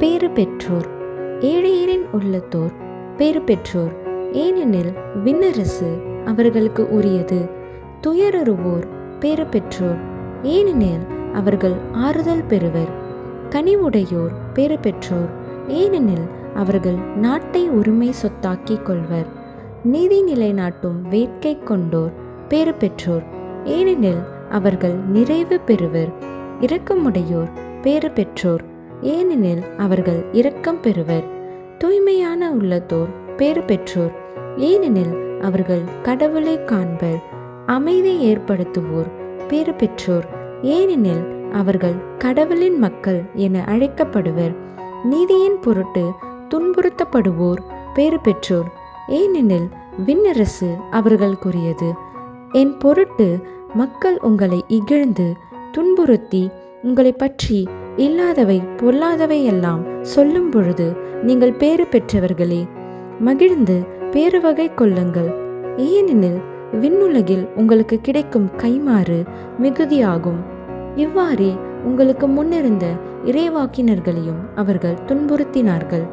பேறு பெற்றோர். ஏழையரின் உள்ளத்தோர் பேறு பெற்றோர், ஏனெனில் விண்ணரசு அவர்களுக்கு உரியது. துயருறுவோர் பேறு பெற்றோர், ஏனெனில் அவர்கள் ஆறுதல் பெறுவர். கனிவுடையோர் பேறு பெற்றோர், ஏனெனில் அவர்கள் நாட்டை உரிமை சொத்தாக்கிக் கொள்வர். நீதி நிலைநாட்டும் வேட்கை கொண்டோர் பேறு பெற்றோர், ஏனெனில் அவர்கள் நிறைவு பெறுவர். இரக்கமுடையோர் பேறு பெற்றோர், ஏனெனில் அவர்கள் இரக்கம் பெறுவர். தூய்மையான உள்ளத்தோர் பேறு பெற்றோர், ஏனெனில் அவர்கள் கடவுளை காண்பர். அமைதி ஏற்படுத்துவோர் பேறு பெற்றோர், ஏனெனில் அவர்கள் கடவுளின் மக்கள் என அழைக்கப்படுவர். நீதியின் பொருட்டு துன்புறுத்தப்படுவோர் பேறு பெற்றோர், ஏனெனில் விண்ணரசு அவர்களுக்குரியது. என் பொருட்டு மக்கள் உங்களை இகழ்ந்து துன்புறுத்தி உங்களை பற்றி இல்லாதவை பொல்லாதவை எல்லாம் சொல்லும் பொழுது நீங்கள் பேறு பெற்றவர்களே. மகிழ்ந்து பேருவகை கொள்ளுங்கள், ஏனெனில் விண்ணுலகில் உங்களுக்கு கிடைக்கும் கைமாறு மிகுதியாகும். இவ்வாறே உங்களுக்கு முன்னிருந்த இறைவாக்கினர்களையும் அவர்கள் துன்புறுத்தினார்கள்.